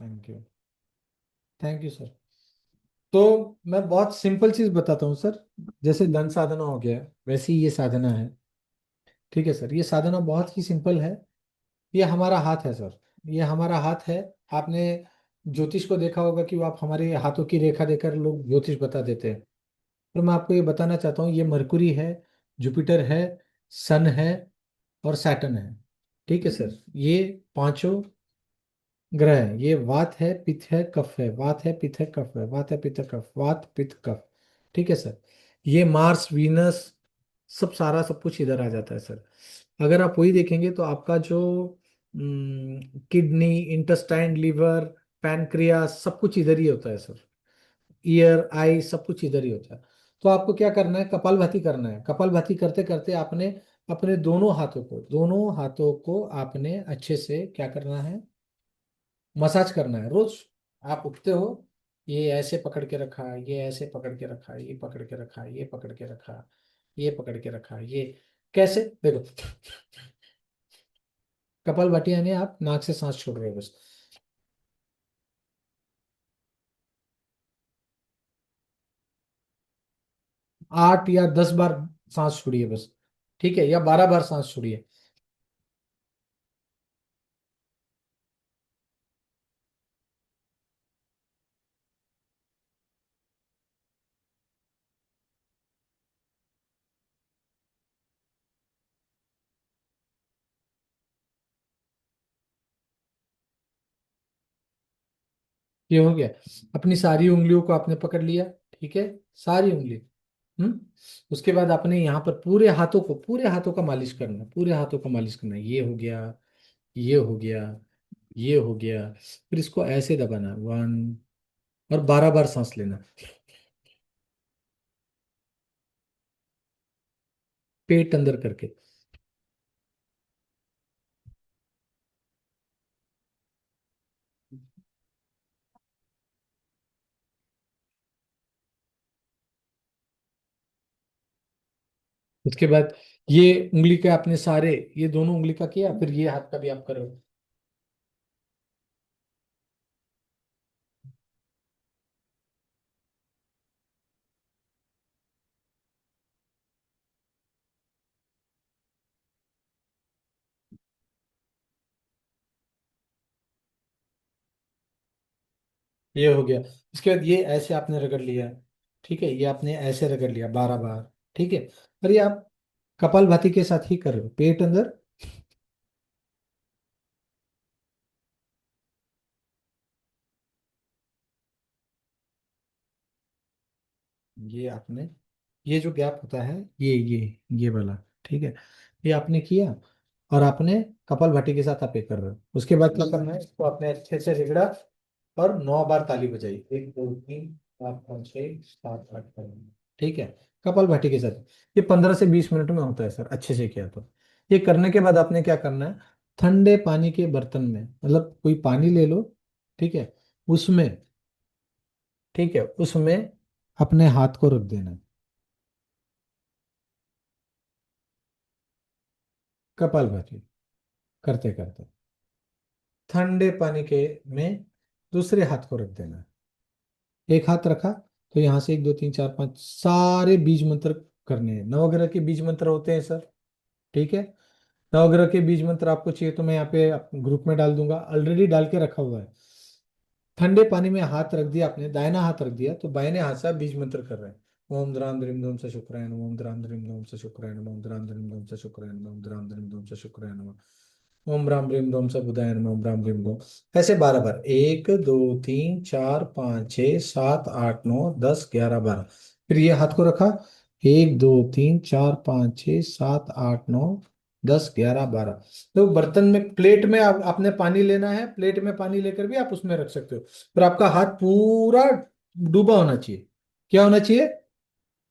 Thank you. Thank you sir. तो मैं बहुत सिंपल चीज बताता हूँ सर। जैसे धन साधना हो गया, वैसे ही ये साधना है। ठीक है सर, ये साधना बहुत ही सिंपल है। ये हमारा हाथ है सर। ये हमारा हाथ है। आपने ज्योतिष को देखा होगा कि वो आप हमारे हाथों की रेखा देकर लोग ज्योतिष बता देते हैं। तो मैं आपको ये बताना चाहता हूँ, ये मरकुरी है, जुपिटर है, सन है और सैटर्न है। ठीक है सर, ये पांचों ग्रह हैं। ये वात है, पित्त है, कफ है। वात है, पित्त है, कफ है। वात है, पित्त है, कफ। वात, पित्त, कफ। ठीक है सर। ये मार्स, वीनस, सब सारा सब कुछ इधर आ जाता है सर। अगर आप वही देखेंगे तो आपका जो किडनी, इंटेस्टाइन, लीवर, पैनक्रियास, सब कुछ इधर ही होता है सर। ईयर, आई, सब कुछ इधर ही होता है। तो आपको क्या करना है, कपालभाति करना है। कपालभाति करते करते आपने अपने दोनों हाथों को आपने अच्छे से क्या करना है, मसाज करना है रोज। आप उठते हो, ये ऐसे पकड़ के रखा, ये ऐसे पकड़ के रखा, ये पकड़ के रखा, ये पकड़ के रखा, ये पकड़ के रखा, ये कैसे देखो। कपालभाति यानी आप नाक से सांस छोड़ रहे हो बस। 8 या 10 बार सांस छोड़िए बस। ठीक है, या 12 बार सांस छोड़िए। ये हो गया। अपनी सारी उंगलियों को आपने पकड़ लिया। ठीक है, सारी उंगली। हम्म। उसके बाद आपने यहाँ पर पूरे हाथों का मालिश करना है। पूरे हाथों का मालिश करना है। ये हो गया, ये हो गया, ये हो गया। फिर इसको ऐसे दबाना है, 1, और 12 बार सांस लेना। पेट अंदर करके। उसके बाद ये उंगली के आपने सारे, ये दोनों उंगली का किया, फिर ये हाथ का भी आप करो। ये हो गया। उसके बाद ये ऐसे आपने रगड़ लिया। ठीक है, ये आपने ऐसे रगड़ लिया 12 बार। ठीक है। और ये आप कपालभाति के साथ ही कर रहे हो, पेट अंदर। ये आपने, ये जो गैप होता है, ये वाला। ठीक है, ये आपने किया। और आपने कपालभाति के साथ आप ये कर रहे हो। उसके बाद क्या करना है, इसको आपने अच्छे से रगड़ा और 9 बार ताली बजाई। 1, 2, 3, 4, 5, 6, 7, 8, 9। ठीक है, कपालभाति के साथ। ये 15 से 20 मिनट में होता है सर, अच्छे से किया तो। ये करने के बाद आपने क्या करना है, ठंडे पानी के बर्तन में, मतलब कोई पानी ले लो। ठीक है, उसमें, ठीक है, उसमें अपने हाथ को रख देना है। कपालभाति करते करते ठंडे पानी के में दूसरे हाथ को रख देना है। एक हाथ रखा तो यहाँ से 1, 2, 3, 4, 5 सारे बीज मंत्र करने हैं। नवग्रह के बीज मंत्र होते हैं सर। ठीक है, नवग्रह के बीज मंत्र आपको चाहिए तो मैं यहाँ पे ग्रुप में डाल दूंगा, ऑलरेडी डाल के रखा हुआ है। ठंडे पानी में हाथ रख दिया आपने, दाहिना हाथ रख दिया तो बायने हाथ से आप बीज मंत्र कर रहे हैं। ओम द्राम द्रीम धूम से शुक्राय नमः, ओम द्राम द्रीम धूम से शुक्राय नमः, ओम द्राम द्रीम धूम से शुक्राय नमः, ओम द्राम द्रीम धूम से शुक्राय नमः, ओम राम रीम रोम स बुधाय नमः, ओम राम रीम रोम। ऐसे 12 बार, 1, 2, 3, 4, 5, 6, 7, 8, 9, 10, 11, 12। फिर ये हाथ को रखा, 1, 2, 3, 4, 5, 6, 7, 8, 9, 10, 11, 12। तो बर्तन में, प्लेट में आपने पानी लेना है। प्लेट में पानी लेकर भी आप उसमें रख सकते हो। पर आपका हाथ पूरा डूबा होना चाहिए। क्या होना चाहिए,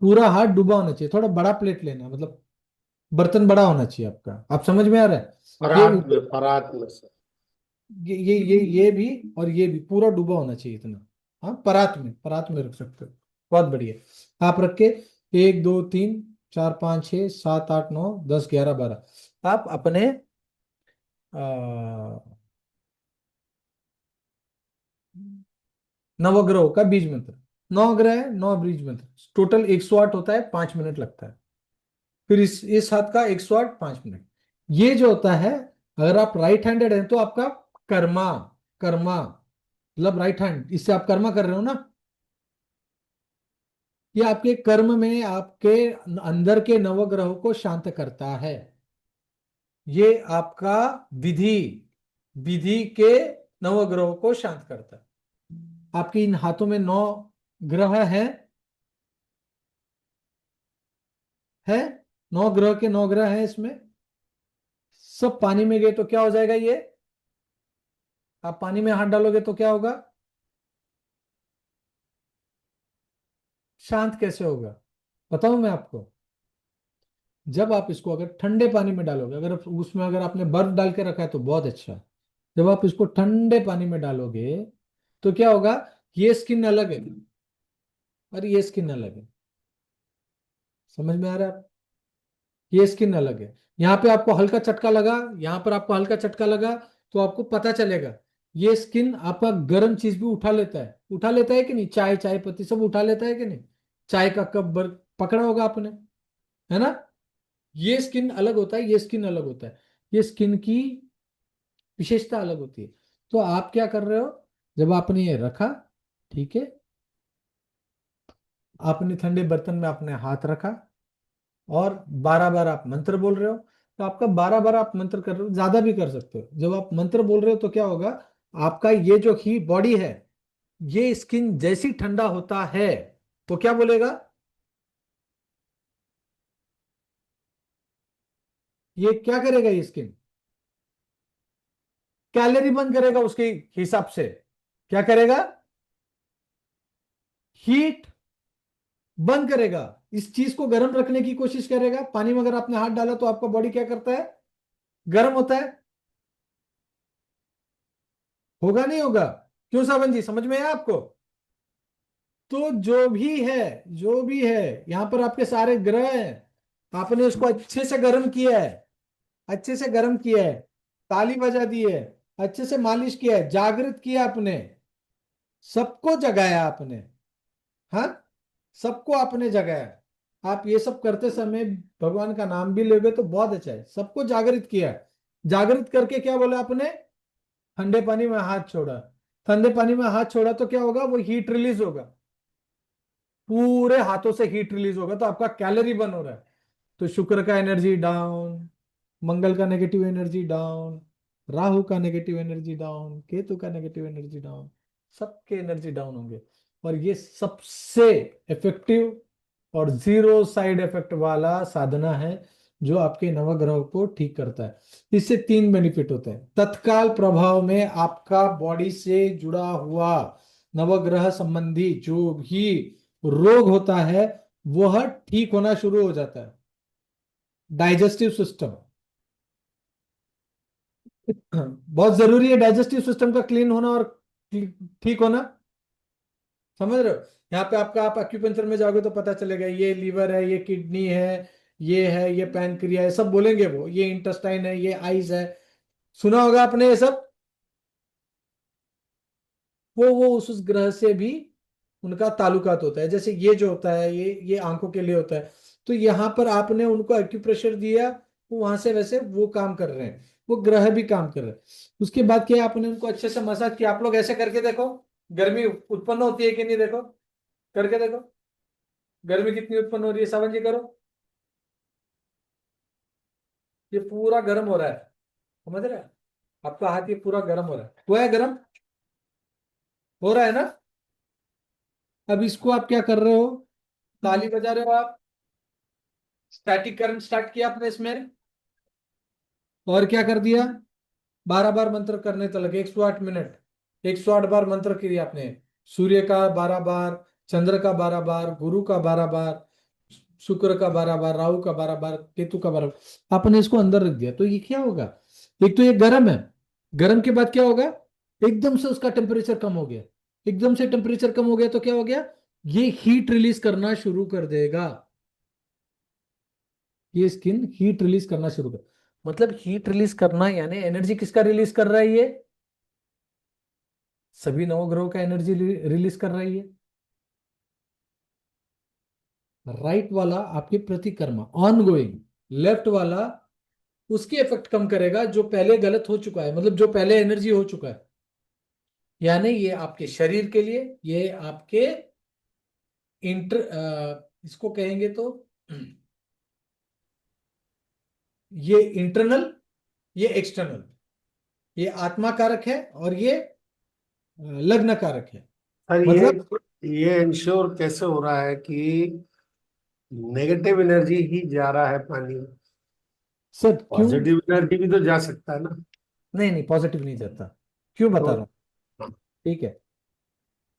पूरा हाथ डूबा होना चाहिए। थोड़ा बड़ा प्लेट लेना, मतलब बर्तन बड़ा होना चाहिए आपका। आप समझ में आ रहा है। ये परात में सर। ये भी, और ये भी पूरा डूबा होना चाहिए इतना। हाँ, परात में रख सकते हो। बहुत बढ़िया, आप रख के 1, 2, 3, 4, 5, 6, 7, 8, 9, 10, 11, 12। आप अपने नवग्रहों का बीज मंत्र। 9 ग्रह है, 9 बीज मंत्र, टोटल 108 होता है, 5 मिनट लगता है। फिर इस हाथ का 108, 5 मिनट। ये जो होता है, अगर आप राइट हैंडेड हैं तो आपका कर्मा, कर्मा मतलब राइट हैंड, इससे आप कर्मा कर रहे हो ना। ये आपके कर्म में आपके अंदर के नवग्रहों को शांत करता है। ये आपका विधि, विधि के नवग्रहों को शांत करता है। आपके इन हाथों में 9 ग्रह है 9 ग्रह के 9 ग्रह हैं इसमें। सब पानी में गए तो क्या हो जाएगा ये? आप पानी में हाथ डालोगे तो क्या होगा? शांत कैसे होगा? बताऊं मैं आपको। जब आप इसको अगर ठंडे पानी में डालोगे, अगर उसमें अगर आपने बर्फ डाल के रखा है तो बहुत अच्छा। जब आप इसको ठंडे पानी में डालोगे तो क्या होगा? ये स्किन अलग है और ये स्किन अलग है। समझ में आ रहा है? ये स्किन अलग है। यहाँ पे आपको हल्का चटका लगा, यहाँ पर आपको हल्का चटका लगा, तो आपको पता चलेगा। ये स्किन आपका गर्म चीज भी उठा लेता है, उठा लेता है कि नहीं? चाय, चाय पत्ती सब उठा लेता है कि नहीं? चाय का कप पकड़ा होगा आपने, है ना? ये स्किन अलग होता है, ये स्किन अलग होता है। ये स्किन की विशेषता अलग होती है। तो आप क्या कर रहे हो? जब आपने ये रखा, ठीक है, आपने ठंडे बर्तन में अपने हाथ रखा और 12 बार आप मंत्र बोल रहे हो, तो आपका 12 बार आप मंत्र कर रहे हो, ज्यादा भी कर सकते हो। जब आप मंत्र बोल रहे हो तो क्या होगा? आपका ये जो ही बॉडी है, ये स्किन जैसी ठंडा होता है तो क्या बोलेगा? ये क्या करेगा? ये स्किन कैलोरी बर्न करेगा उसके हिसाब से। क्या करेगा? हीट बंद करेगा। इस चीज को गर्म रखने की कोशिश करेगा। पानी में अगर आपने हाथ डाला तो आपका बॉडी क्या करता है? गर्म होता है। होगा नहीं होगा? क्यों सावन जी, समझ में आया आपको? तो जो भी है, जो भी है, यहां पर आपके सारे ग्रह हैं, आपने उसको अच्छे से गर्म किया है, अच्छे से गर्म किया है, ताली बजा दी है, अच्छे से मालिश किया है, जागृत किया आपने, सबको जगाया आपने। हाँ, सबको आपने जगाया। आप ये सब करते समय भगवान का नाम भी लोगे तो बहुत अच्छा है। सबको जागृत किया है। जागृत करके क्या बोला आपने? ठंडे पानी में हाथ छोड़ा। ठंडे पानी में हाथ छोड़ा तो क्या होगा? वो हीट रिलीज होगा, पूरे हाथों से हीट रिलीज होगा, तो आपका कैलोरी बर्न हो रहा है। तो शुक्र का एनर्जी डाउन, मंगल का नेगेटिव एनर्जी डाउन, राहु का नेगेटिव एनर्जी डाउन, केतु का नेगेटिव एनर्जी डाउन, सबके एनर्जी डाउन होंगे। और ये सबसे इफेक्टिव और जीरो साइड इफेक्ट वाला साधना है जो आपके नवग्रह को ठीक करता है। इससे 3 बेनिफिट होते हैं। तत्काल प्रभाव में आपका बॉडी से जुड़ा हुआ नवग्रह संबंधी जो भी रोग होता है वह ठीक होना शुरू हो जाता है। डाइजेस्टिव सिस्टम बहुत जरूरी है, डाइजेस्टिव सिस्टम का क्लीन होना और ठीक होना। समझ रहे हो? यहाँ पे आपका, आप एक्यूपंचर में जाओगे तो पता चलेगा, ये लीवर है, ये किडनी है, ये पैनक्रिया है, सब बोलेंगे वो, ये इंटेस्टाइन है, ये आइज है। सुना होगा आपने ये सब। वो उस ग्रह से भी उनका ताल्लुकात होता है। जैसे ये जो होता है, ये आंखों के लिए होता है। तो यहाँ पर आपने उनको एक्यूप्रेशर दिया, वो वहां से वैसे वो काम कर रहे हैं, वो ग्रह भी काम कर रहे हैं। उसके बाद क्या, आपने उनको अच्छे से मसाज किया। आप लोग ऐसे करके देखो, गर्मी उत्पन्न होती है कि नहीं, देखो, करके देखो, गर्मी कितनी उत्पन्न हो रही है। सावन जी करो, ये पूरा गर्म हो रहा है। समझ रहे हैं? आपका हाथ ये पूरा गर्म हो रहा है, हुआ है गर्म, हो रहा है ना? अब इसको आप क्या कर रहे हो? ताली बजा रहे हो आप, स्टैटिक करंट स्टार्ट किया आपने इसमें, और क्या कर दिया? 12 बार मंत्र करने तो लगे, 108 मिनट, 108 बार मंत्र किया आपने। सूर्य का 12 बार, चंद्र का 12 बार, गुरु का 12 बार, शुक्र का 12 बार, राहु का 12 बार, केतु का 12 बार, आपने इसको अंदर रख दिया। तो ये क्या होगा? एक तो ये गर्म है, गर्म के बाद क्या होगा? एकदम से उसका टेम्परेचर कम हो गया। एकदम से टेम्परेचर कम हो गया तो क्या हो गया? ये हीट रिलीज करना शुरू कर देगा। ये स्किन हीट रिलीज करना शुरू कर, मतलब हीट रिलीज करना यानी एनर्जी किसका रिलीज कर रहा है ये? सभी नवग्रहों का एनर्जी रिलीज कर रही है। राइट वाला आपकी प्रतिकर्मा ऑन गोइंग, लेफ्ट वाला उसकी इफेक्ट कम करेगा जो पहले गलत हो चुका है, मतलब जो पहले एनर्जी हो चुका है। यानी ये आपके शरीर के लिए, ये आपके इसको कहेंगे तो ये इंटरनल, ये एक्सटर्नल, ये आत्मा कारक है और ये लग्न कारक है। सर मतलब ये इंश्योर कैसे हो रहा है कि नेगेटिव एनर्जी ही जा रहा है पानी में? सर क्यों? पॉजिटिव एनर्जी भी तो जा सकता है ना? नहीं नहीं, पॉजिटिव नहीं जाता। क्यों बता तो रहा हूँ। ठीक है,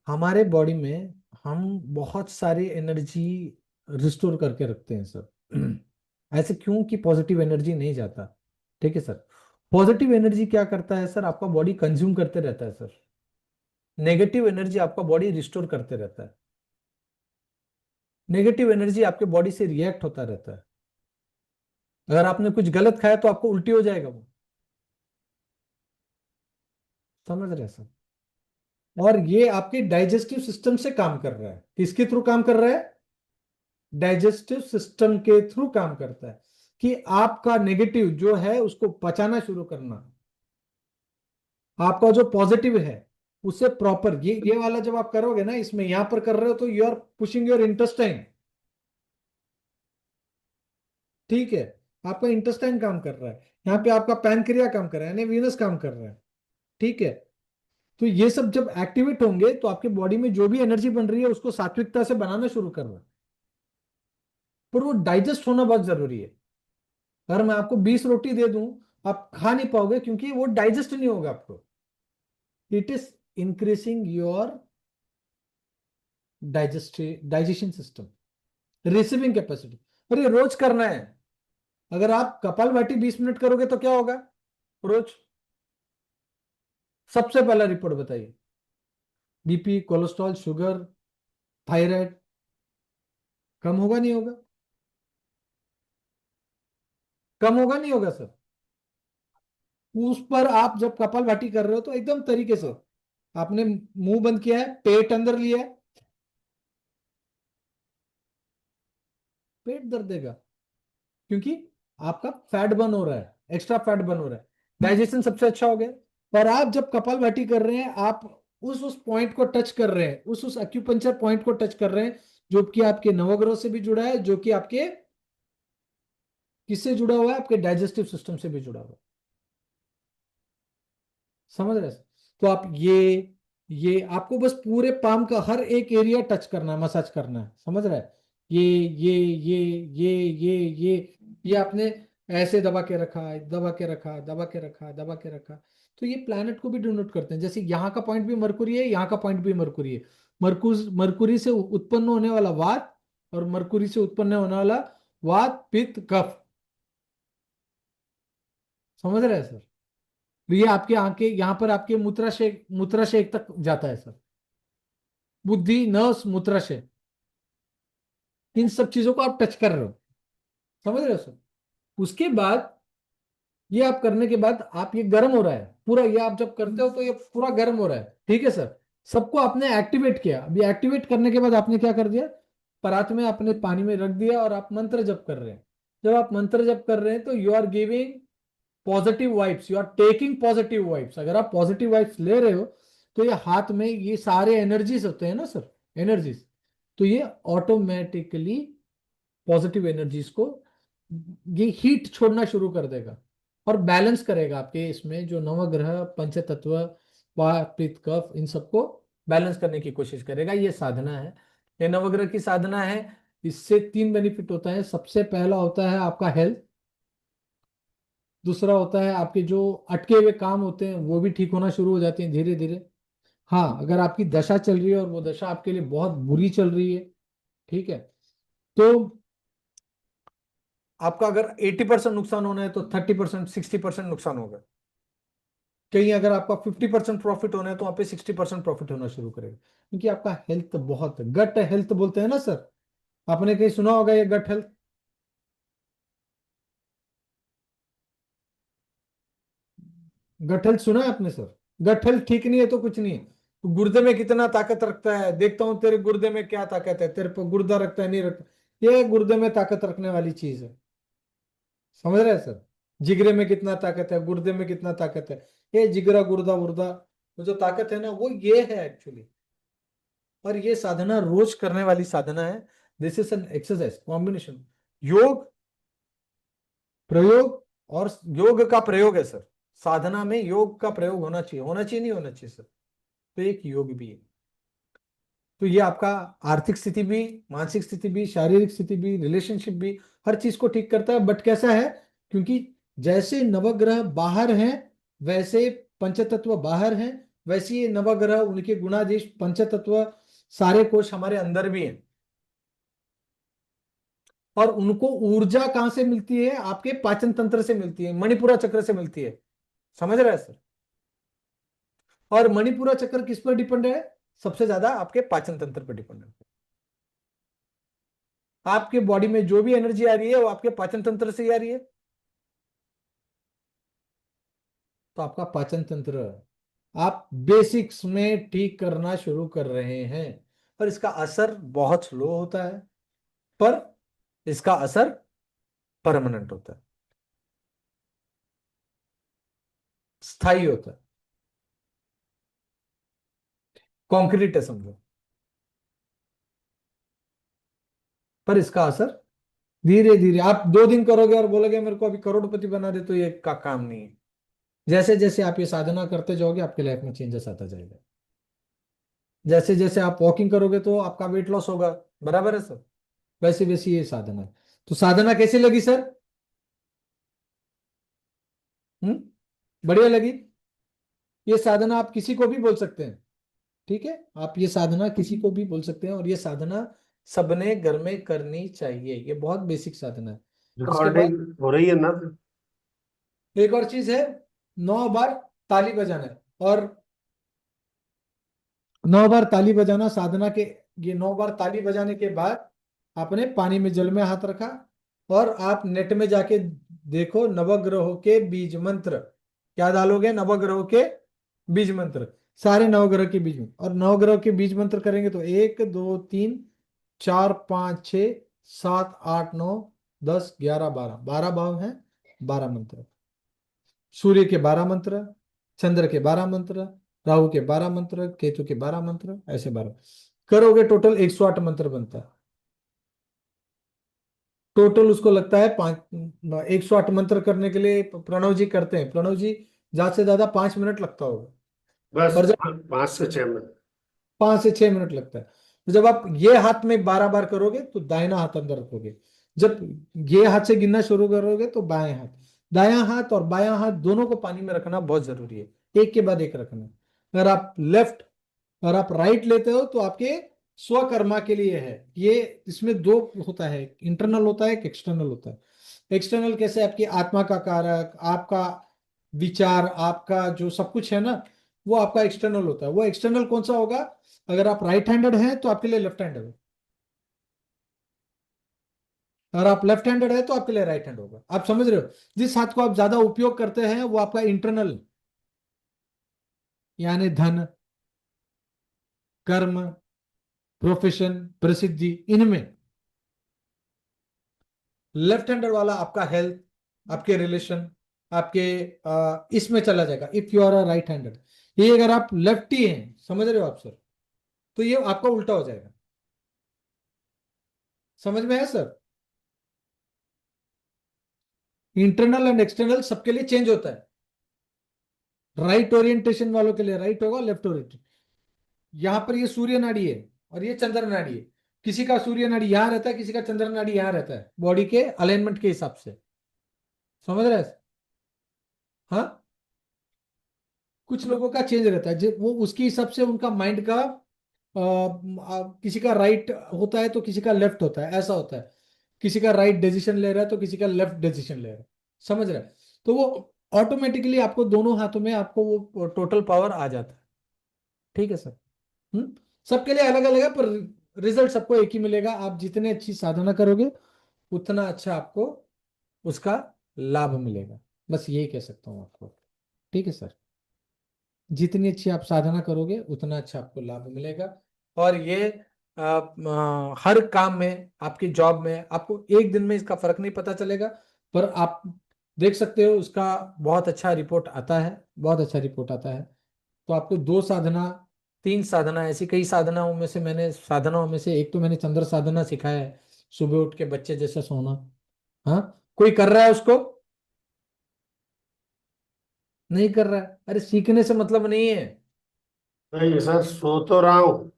हमारे बॉडी में हम बहुत सारी एनर्जी रिस्टोर करके रखते हैं सर। ऐसे क्यों कि पॉजिटिव एनर्जी नहीं जाता। ठीक है सर, पॉजिटिव एनर्जी क्या करता है सर, आपका बॉडी कंज्यूम करते रहता है सर। नेगेटिव एनर्जी आपका बॉडी रिस्टोर करते रहता है। नेगेटिव एनर्जी आपके बॉडी से रिएक्ट होता रहता है। अगर आपने कुछ गलत खाया तो आपको उल्टी हो जाएगा वो। समझ रहे हैं सर। और ये आपके डाइजेस्टिव सिस्टम से काम कर रहा है। किसके थ्रू काम कर रहा है? डाइजेस्टिव सिस्टम के थ्रू काम करता है कि आपका नेगेटिव जो है उसको पचाना शुरू करना, आपका जो पॉजिटिव है उसे प्रॉपर, ये वाला जब आप करोगे ना, इसमें यहां पर कर रहे हो तो you are pushing your intestine. ठीक है, आपका इंटेस्टाइन काम कर रहा है, यहाँ पे आपका पैनक्रिया काम कर रहा है, यानी वीनस काम कर रहा है। ठीक है, तो ये सब जब एक्टिवेट होंगे तो आपके बॉडी में जो भी एनर्जी बन रही है उसको सात्विकता से बनाना शुरू कर रहा है। पर वो डाइजेस्ट होना बहुत जरूरी है। अगर मैं आपको 20 रोटी दे दूं, आप खा नहीं पाओगे क्योंकि वो डाइजेस्ट नहीं होगा आपको। It is increasing your digestion system, receiving capacity. और ये रोज करना है। अगर आप कपालभाति 20 मिनट करोगे तो क्या होगा रोज? सबसे पहला रिपोर्ट बताइए, बीपी, कोलेस्ट्रॉल, शुगर, थायराइड कम होगा नहीं होगा? कम होगा नहीं होगा सर? उस पर आप जब कपालभाति कर रहे हो तो एकदम तरीके से आपने मुंह बंद किया है, पेट अंदर लिया है, पेट दर्द देगा क्योंकि आपका फैट बर्न हो रहा है, एक्स्ट्रा फैट बर्न हो रहा है, डाइजेशन सबसे अच्छा हो गया। पर आप जब कपालभाति कर रहे हैं, आप उस पॉइंट को टच कर रहे हैं, उस एक्यूपंचर पॉइंट को टच कर रहे हैं जो कि आपके नवग्रह से भी जुड़ा है, जो कि आपके किससे जुड़ा हुआ है, आपके डाइजेस्टिव सिस्टम से भी जुड़ा हुआ है। समझ रहे हैं? तो आप ये आपको बस पूरे पाम का हर एक एरिया टच करना है, मसाज करना है। समझ रहे हैं? ये ये आपने ऐसे दबा के रखा, दबा के रखा, दबा के रखा, दबा के रखा। तो ये प्लैनेट को भी डिनोट करते हैं। जैसे यहाँ का पॉइंट भी मरकुरी है, यहाँ का पॉइंट भी मरकुरी है। मरकुरी से उत्पन्न होने वाला वात और मरकुरी से उत्पन्न होने वाला वात, पित्त, कफ। समझ रहे हैं सर? तो ये आपके आंखें यहाँ पर आपके मूत्राशय तक जाता है सर। बुद्धि, नर्व्स, मूत्राशय, इन सब चीजों को आप टच कर रहे हो। समझ रहे हो सर? उसके बाद ये आप करने के बाद आप, ये गर्म हो रहा है पूरा, ये आप जब करते हो तो ये पूरा गर्म हो रहा है। ठीक है सर, सबको आपने एक्टिवेट किया। अभी एक्टिवेट करने के बाद आपने क्या कर दिया, परात में आपने पानी में रख दिया और आप मंत्र जप कर रहे हैं। जब आप मंत्र जप कर रहे हैं तो you are giving positive vibes, you are taking positive vibes. अगर आप पॉजिटिव वाइब्स ले रहे हो तो ये हाथ में ये सारे एनर्जीज होते हैं ना सर, एनर्जीज, तो ये ऑटोमेटिकली पॉजिटिव एनर्जीज को ये हीट छोड़ना शुरू कर देगा और बैलेंस करेगा आपके इसमें जो नवग्रह पंच तत्व, वात, पित्त, कफ, इन सबको बैलेंस करने की कोशिश करेगा। ये साधना है, ये नवग्रह की साधना है। इससे 3 बेनिफिट होता है। सबसे पहला होता है आपका हेल्थ, दूसरा होता है आपके जो अटके हुए काम होते हैं वो भी ठीक होना शुरू हो जाते हैं धीरे धीरे। हाँ, अगर आपकी दशा चल रही है और वो दशा आपके लिए बहुत बुरी चल रही है, ठीक है, तो आपका अगर 80% नुकसान होना है तो 30%, 60% नुकसान होगा। कहीं अगर आपका 50% प्रॉफिट होना है तो वहां पे 60% प्रॉफिट होना शुरू करेगा, क्योंकि आपका हेल्थ बहुत, गट हेल्थ बोलते हैं ना सर, आपने कहीं सुना होगा ये गट हेल्थ। गट हेल्थ सुना है आपने सर? गट हेल्थ ठीक नहीं है तो कुछ नहीं है। गुर्दे में कितना ताकत रखता है, देखता हूँ तेरे गुर्दे में क्या ताकत है, तेरे पर गुर्दा रखता है नहीं रखता। ये गुर्दे में ताकत रखने वाली चीज है। समझ रहे हैं सर? जिगरे में कितना ताकत है, गुर्दे में कितना ताकत है, ये जिगरा गुर्दा वुर्दा, वो जो ताकत है ना, वो ये है एक्चुअली। और ये साधना रोज करने वाली साधना है। This is an exercise combination, योग प्रयोग, और योग का प्रयोग है सर। साधना में योग का प्रयोग होना चाहिए, होना चाहिए नहीं होना चाहिए सर? तो एक योग भी है। तो ये आपका आर्थिक स्थिति भी, मानसिक स्थिति भी, शारीरिक स्थिति भी, रिलेशनशिप भी, हर चीज को ठीक करता है। बट कैसा है, क्योंकि जैसे नवग्रह बाहर हैं, वैसे पंचतत्व बाहर हैं, वैसे ये नवग्रह उनके गुणाधीश पंचतत्व सारे कोष हमारे अंदर भी हैं। और उनको ऊर्जा कहां से मिलती है? आपके पाचन तंत्र से मिलती है, मणिपुरा चक्र से मिलती है। समझ रहे हैं सर? और मणिपुरा चक्र किस पर डिपेंड है? सबसे ज्यादा आपके पाचन तंत्र पर डिपेंड है। आपके बॉडी में जो भी एनर्जी आ रही है वो आपके पाचन तंत्र से ही आ रही है। तो आपका पाचन तंत्र आप बेसिक्स में ठीक करना शुरू कर रहे हैं। पर इसका असर बहुत स्लो होता है, पर इसका असर परमानेंट होता है, स्थायी होता है, कॉन्क्रीट है समझो। पर इसका असर धीरे धीरे, आप 2 दिन करोगे और बोलोगे मेरे को अभी करोड़पति बना दे, तो ये का काम नहीं है। जैसे जैसे आप ये साधना करते जाओगे आपके लाइफ में चेंजेस आता जाएगा। जैसे जैसे आप वॉकिंग करोगे तो आपका वेट लॉस होगा, बराबर है सर? वैसे वैसे ये साधना है। तो साधना कैसी लगी सर? हम्म, बढ़िया लगी। ये साधना आप किसी को भी बोल सकते हैं, ठीक है? आप ये साधना किसी को भी बोल सकते हैं, और ये साधना सबने घर में करनी चाहिए। ये बहुत बेसिक साधना है। उसके बाद रिकॉर्डिंग हो रही है ना? एक और चीज है, 9 बार ताली बजाना है। और 9 बार ताली बजाना साधना के, ये 9 बार ताली बजाने के बाद आपने पानी में जल में हाथ रखा, और आप नेट में जाके देखो नवग्रहों के बीज मंत्र। क्या डालोगे? नवग्रहों के बीज मंत्र, सारे नवग्रह के बीज मंत्र। और नवग्रह के बीज मंत्र करेंगे तो 1 2 3 4 5 6 7 8 9 10 11 12, 12 भाव हैं, 12 मंत्र। सूर्य के 12 मंत्र, चंद्र के 12 मंत्र, राहु के 12 मंत्र, केतु के 12 मंत्र, ऐसे 12 करोगे, टोटल 108 मंत्र बनता है। टोटल उसको लगता है 108 मंत्र करने के लिए प्रणव जी करते हैं, प्रणव जी ज्यादा से ज्यादा 5 मिनट लगता होगा। बस और जब 5 से 6 मिनट। 5 से 6 मिनट लगता है, तो जब आप ये हाथ में 12 बार करोगे तो दाहिना हाथ अंदर रखोगे। जब ये हाथ से गिनना शुरू करोगे तो बाएं हाथ, दायां हाथ और बायां हाथ दोनों को पानी में रखना बहुत जरूरी है, एक के बाद एक रखना। अगर आप लेफ्ट और आप राइट लेते हो तो आपके स्वकर्मा के लिए है ये। इसमें दो होता है, इंटरनल होता है, एक एक्सटर्नल होता है। एक्सटर्नल कैसे? आपकी आत्मा का कारक, आपका विचार, आपका जो सब कुछ है ना, वो आपका एक्सटर्नल होता है। वो एक्सटर्नल कौन सा होगा? अगर आप राइट हैंडेड हैं तो आपके लिए लेफ्ट हैंड होगा, अगर आप लेफ्ट हैंडेड है तो आपके लिए राइट हैंड होगा। आप समझ रहे हो? जिस हाथ को आप ज्यादा उपयोग करते हैं वो आपका इंटरनल, यानी धन, कर्म, प्रोफेशन, प्रसिद्धि, इनमें। लेफ्ट हैंडर वाला आपका हेल्थ, आपके रिलेशन, आपके इसमें चला जाएगा, if you are a right handed. ये अगर आप लेफ्टी हैं, समझ रहे हो आप सर, तो ये आपका उल्टा हो जाएगा। समझ में है सर? इंटरनल एंड एक्सटर्नल सबके लिए चेंज होता है। राइट ओरिएंटेशन वालों के लिए राइट होगा, लेफ्ट ओरिएंटेशन। यहां पर ये सूर्य नाड़ी है और ये चंद्र नाड़ी है। किसी का सूर्य नाड़ी यहां रहता है, किसी का चंद्र नाड़ी यहां रहता है, बॉडी के अलाइनमेंट के हिसाब से। समझ रहे हैं? हाँ, कुछ लोगों का चेंज रहता है, वो उसके हिसाब से उनका माइंड का किसी का राइट होता है तो किसी का लेफ्ट होता है, ऐसा होता है। किसी का राइट डिसीजन ले रहा है तो किसी का लेफ्ट डिसीजन ले रहा है। समझ रहा है? तो वो ऑटोमेटिकली आपको दोनों हाथों में आपको वो टोटल पावर आ जाता है। ठीक है सर? हम्म, सबके लिए अलग अलग है, पर रिजल्ट सबको एक ही मिलेगा। आप जितने अच्छी साधना करोगे उतना अच्छा आपको उसका लाभ मिलेगा। बस यही कह सकता हूँ आपको। ठीक है सर? जितनी अच्छी आप साधना करोगे उतना अच्छा आपको लाभ मिलेगा। और ये हर काम में, आपकी जॉब में आपको एक दिन में इसका फर्क नहीं पता चलेगा, पर आप देख सकते हो उसका बहुत अच्छा रिपोर्ट आता है, बहुत अच्छा रिपोर्ट आता है। तो आपको दो साधना, तीन साधना, ऐसी कई साधनाओं में से एक तो मैंने चंद्र साधना सिखाया है, सुबह उठ के बच्चे जैसा सोना। हाँ, कोई कर रहा है उसको? नहीं कर रहा है, अरे सीखने से मतलब नहीं है। नहीं सर, सो तो रहा हूँ।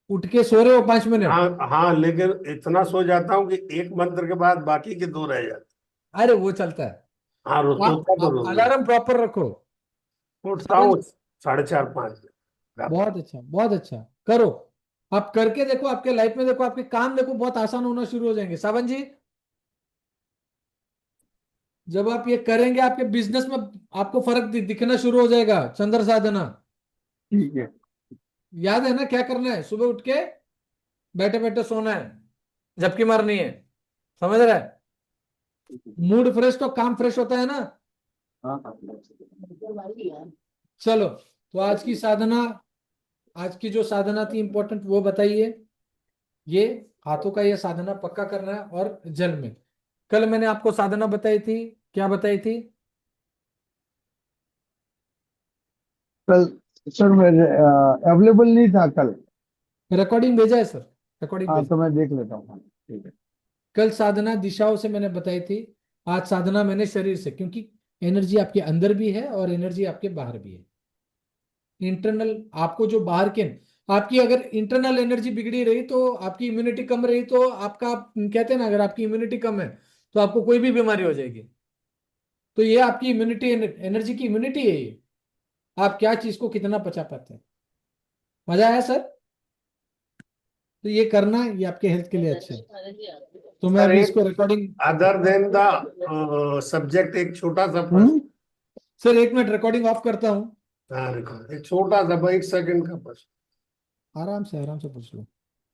उठ के सो रहे हो 5 मिनट। हाँ हाँ, लेकिन इतना सो जाता हूँ कि एक मंत्र के बाद बाकी के दो रह जाते। अरे वो चलता है। हाँ, आप सोता आप जरूर हूँ। अलार्म प्रॉपर रखो। उठता समझ? हूँ 4:30 5 बजे। बहुत अच्छा, बहुत अच्छा। करो, आप करके देखो, आपके लाइफ में देखो, आपके काम देखो बहुत आसान होना शुरू हो जाएंगे सावन जी। जब आप ये करेंगे आपके बिजनेस में आपको फर्क दिखना शुरू हो जाएगा। चंद्र साधना ठीक है। याद है ना? क्या करना है? सुबह उठ के बैठे बैठे सोना है, झपकी मारनी है। समझ रहा है? मूड फ्रेश तो काम फ्रेश होता है ना। हाँ हाँ। चलो, तो आज की जो साधना थी इंपॉर्टेंट वो बताइए। ये हाथों का ये साधना पक्का करना है, और जल में कल मैंने आपको साधना बताई थी, क्या बताई थी? कल सर मेरे अवेलेबल नहीं था कल। रिकॉर्डिंग भेजा है सर, रिकॉर्डिंग हाँ भेजा। तो मैं देख लेता हूँ, हाँ, ठीक है। कल साधना दिशाओं से मैंने बताई थी, आज साधना मैंने शरीर से, क्योंकि एनर्जी आपके अंदर भी है और एनर्जी आपके बाहर भी है। इंटरनल, आपको जो बाहर के, आपकी अगर इंटरनल एनर्जी बिगड़ी रही तो आपकी इम्यूनिटी कम रही तो आपका, कहते हैं ना, अगर आपकी इम्यूनिटी कम है तो आपको कोई भी बीमारी हो जाएगी। तो ये आपकी इम्यूनिटी, एनर्जी की इम्यूनिटी है ये। आप क्या चीज को कितना पचा पाते हैं। मजा आया सर? तो ये करना, ये आपके हेल्थ के लिए अच्छा है। तो मैं सर, अभी एक इसको recording. Other than the subject, एक छोटा सा प्रश्न। हम्म। सर 1 मिनट रिकॉर्डिंग ऑफ करता हूँ। हाँ, देखो, एक छोटा सा 1 सेकंड का प्रश्न। आराम से, आराम से पूछ लो।